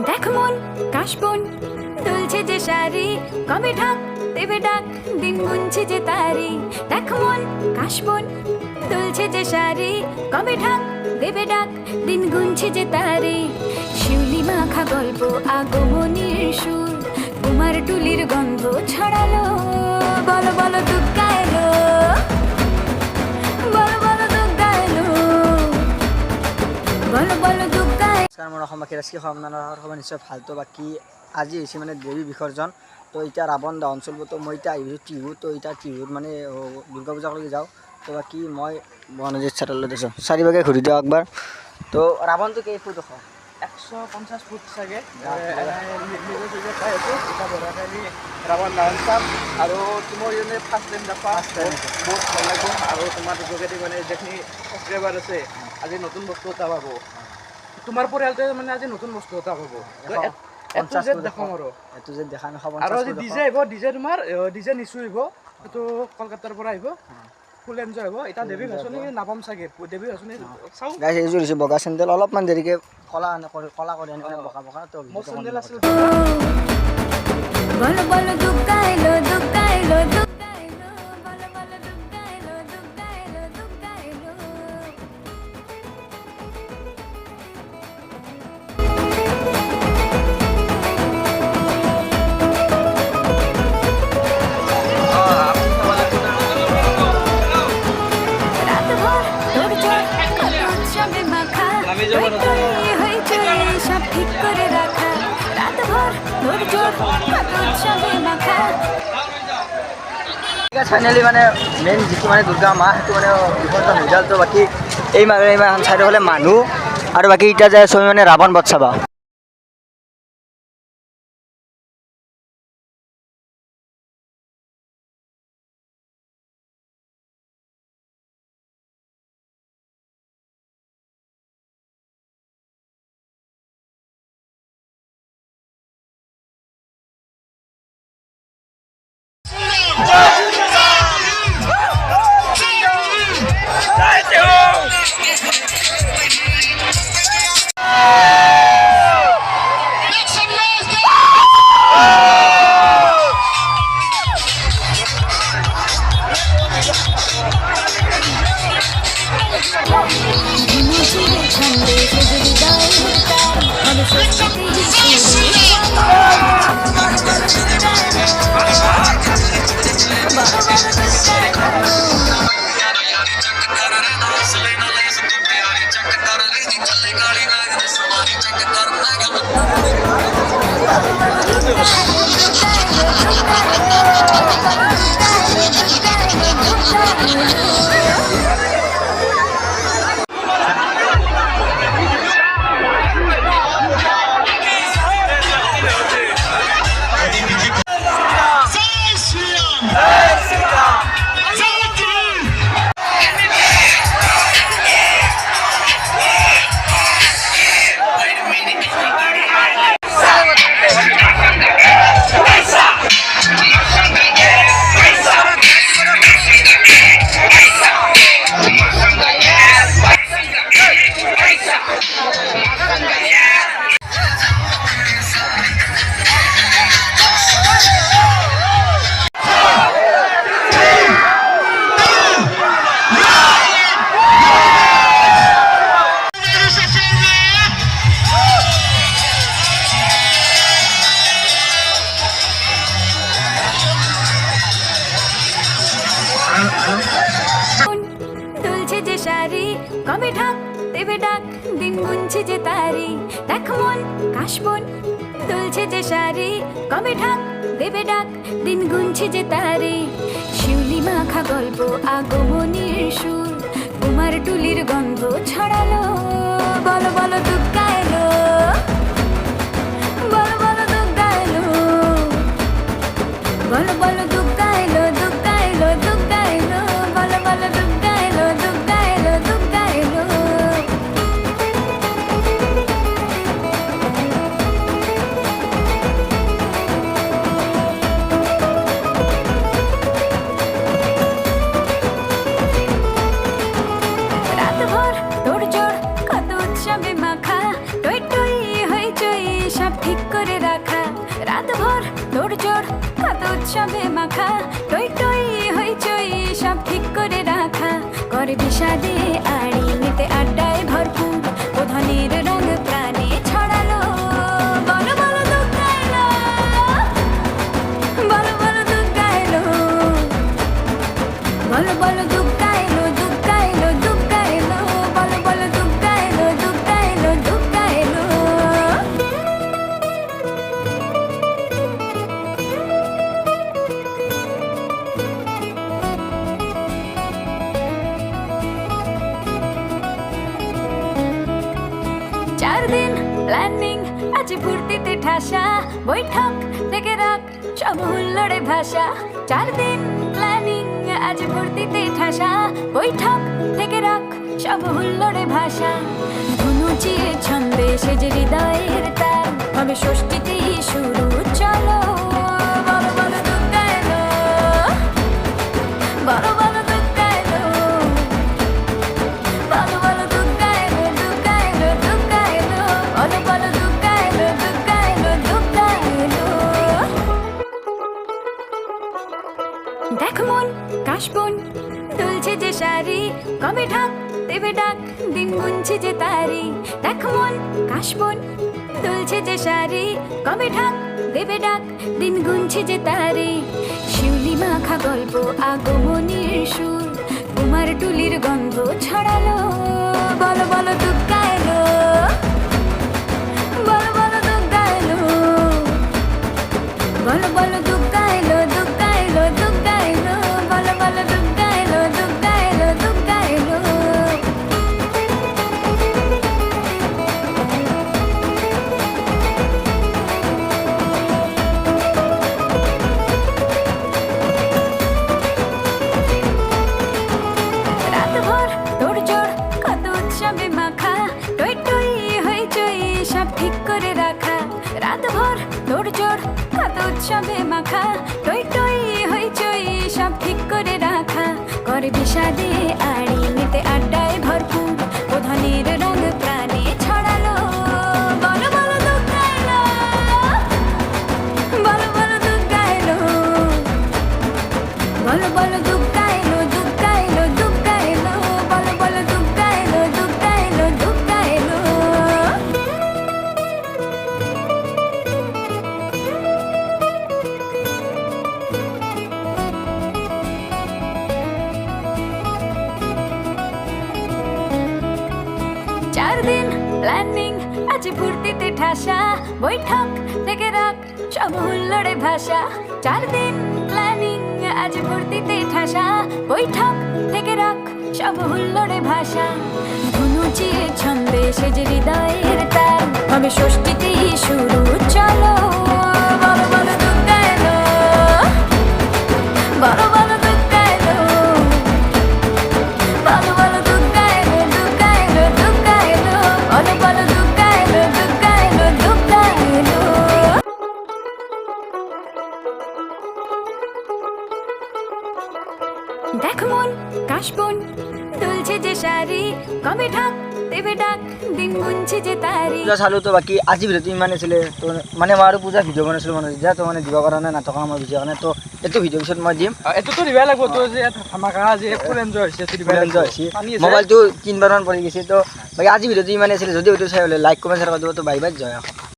দেখ মন কাশবন দুলছে যে শাড়ি, কবে ঢাক দেবে ডাক, দিন গুনছে যে তারি। দেখ মন কাশবন দুলছে যে শাড়ি, কবে ঢাক দেবে ডাক, দিন গুনছে যে তারি। শিউলি মাখা গল্প আগমনীর সুর, কুমার টুলির গন্ধ ছড়ালো। বলো বলো দুর্গা এলো, বলো বলো দুর্গা এলো, বলো বলো দুর্গা। নমস্কাৰ, মোৰ অসম বাসী আপোনালোকৰ খবৰ নিশ্চয় ভালতো। বাকী আজি হৈছে মানে দেৱী বিসৰ্জন। তো এতিয়া ৰাৱণ দা অঞ্চলবোৰ, তো মই এতিয়া আহিছোঁ টিহু। তো এতিয়া টিহুত মানে দুৰ্গা পূজালৈকে যাওঁ। তো বাকী মই বনজিৎ চাৰিআলিত আছোঁ। চাৰিভাগে ঘূৰি দিওঁ একবাৰ। তো ৰাৱণটো কেই ফুট ওখ? 150 ফুট চাগে পাই আছোঁ। এটা বৰাকাৰী ৰাৱণ ডাউন চাম আৰু তোমাৰ ইনে ফাৰ্ষ্ট টাইম দেখা বহুত ভাল লাগিব। আৰু তোমাৰ যোগেদি মানে যিখিনি ছাবস্ক্ৰাইবাৰ আছে আজি নতুন বস্তু এটা পাব। তোমাৰ পৰিয়ালটোৱে মানে আজি নতুন বস্তু এটা পাব। দেখাম আৰু এইটো যে দেখা নাখাব। আৰু আজি ডিজে আহিব, ডিজে তোমাৰ ডিজে নিচু আহিব। এইটো কলকাতাৰ পৰা আহিব, ফুল এনজয় হ'ব। এতিয়া দেৱী ভাচনি নাপাম চাগে, দেৱী ভাচনি চাওঁ। গাইছ এইযোৰ হৈছে বগা চেণ্ডেল, অলপমান দেৰিকৈ কলা কৰি আনি বগা বগা। তো মোৰ চেণ্ডেল আছিল। বলো বলো দুর্গা এলো, দুর্গা এলো, দুর্গা এলো, বলো বলো দুর্গা এলো, দুর্গা এলো, দুর্গা এলো। রাত ভর তোড়জোড়, কত উৎসবে মাখা, হইচই সব ঠিক করে রাখা। রাত ভর তোড়জোড়, কত উৎসবে মাখা। ফাইনেলি মানে মেইন যিটো মানে দুৰ্গা মা, সেইটো মানে বিসৰ্জন হৈ গ'ল। তো বাকী এই মাখন চাইডৰ মানুহ, আৰু বাকী এতিয়া যাই আছোঁ আমি মানে ৰাৱণ বধ চাবা। দুলছে যে শাড়ি, কবে ঢাক দেবে ডাক, দিন গুনছে যে তারি। দেখ মন কাশবন দুলছে যে শাড়ি, কবে ঢাক দেবে ডাক, দিন গুনছে যে তারি। শিউলি মাখা গল্প আগমনীর সুর, কুমার টুলির গন্ধ ছড়ালো। বলো বলো দুর্গা এলো, বলো বলো দুর্গা এলো, বলো বলো দুর্গা এলো, দুর্গা এলো, দুর্গা এলো, বলো বলো দুর্গা এলো, দুর্গা এলো, দুর্গা এলো। রাত ভর তোড়জোড়, কত উৎসবে মাখা। উৎসবে মাখা টই টই হইচই সব ঠিক করে রাখা করে বিষাদে আড়ি নিতে আড্ডায় ভরপুর প্রধানের রং প্রাণে ছড়ালো বলো বলো দুর্গা এলো বলো বলো দুর্গা এলো বলো বলো দুর্গা এলো দুর্গা এলো দুর্গা এলো বলো বলো দুর্গা এলো দুর্গা এলো দুর্গা এলো চার দিন প্ল্যানিং আজ ফুর্তিতে ঠাসা বৈঠক থেকে রাখ সব হুল্লোড়ে ভাষা চার দিন প্ল্যানিং আজ ফুর্তিতে ঠাসা বৈঠক থেকে রাখ সব হুল্লোড়ে ভাষা ধনুচিয়ে ছন্দে সেজে হৃদয়ের তার হবে ষষ্ঠীতেই শুরু চলো বলো বলো দুর্গা এলো বলো বলো দুর্গা এলো বলো বলো দুর্গা এলো দুর্গা এলো দুর্গা এলো বলো বলো দুর্গা এলো দুর্গা এলো দুর্গা এলো দেখ মন কাশবন দুলছে যে শাড়ি কবে ঢাক দেবে ডাক দিন গুনছে যে তারি দেখ মন কাশবন দুলছে যে শাড়ি কবে ঢাক দেবে ডাক দিন গুনছে যে তারি শিউলি মাখা গল্প আগমনীর সুর কুমার টুলির গন্ধ ছড়ালো বলো বলো দুর্গা এলো বলো বলো দুর্গা এলো বলো বলো দুর্গা এলো দুর্গা এলো দুর্গা এলো বলো বলো দুর্গা এলো দুর্গা এলো দুর্গা এলো রাতভর তোড়জোড় কত উৎসবে মাখা টই টই হইচই সব ঠিক করে রাখা রাতভর তোড়জোড় কত উৎসবে মাখা টই টই হইচই সব ঠিক করে রাখা করে বিষাদে আড়ি নিতে আড্ডায় ভরপুর প্রধানের রং প্রাণে ছড়ালো বলো বলো দুর্গা এলো বলো বলো দুর্গা এলো বলো বলো দুর্গা এলো দুর্গা এলো দুর্গা এলো বলো বলো দুর্গা এলো দুর্গা এলো দুর্গা এলো চার দিন প্ল্যানিং আজ ফুর্তিতে ঠাসা বৈঠক থেকে রাখ সব হুল্লোড়ে ভাষা চার দিন প্ল্যানিং আজ ফুর্তিতে ঠাসা বৈঠক থেকে রাখ সব হুল্লোড়ে ভাষা ধনুচিয়ে ছন্দে সেজে হৃদয়ের তার হবে ষষ্ঠীতেই শুরু চলো বলো বলো দুর্গা এলো বলো বলো দুর্গা এলো বলো বলো দুর্গা এলো দুর্গা এলো দুর্গা এলো বলো বলো দুর্গা এলো দুর্গা এলো দুর্গা এলো দেখ মন কাশবন দুলছে যে শাড়ি কবে ঢাক দেবে ডাক দিন গুনছে যে তারি পূজা চালো তো বাকী আজি ভিডিঅ'টো ইমানে আছিলে তো মানে মই আৰু পূজা ভিডিঅ' বনাইছিলোঁ মানে যেতিয়া তো মানে দিব পৰা নাই নাটকৰ আমাৰ ভিডিঅ' কাৰণে তো এইটো ভিডিঅ' পিছত মই দিম এইটোতো দিবই লাগিব তোৰ যে ধামাকা যে ফুল এনজয় হৈছে সেইটো দিবই লাগিব মোবাইলটো 3 বাৰমান পৰি গৈছে তো বাকী আজি ভিডিঅ'টো ইমানে আছিলে যদি ভিডিঅ' চাই হ'লে লাইক কমেণ্ট শ্বেয়াৰ কৰি দিব তো বাই বাই জয় অসম।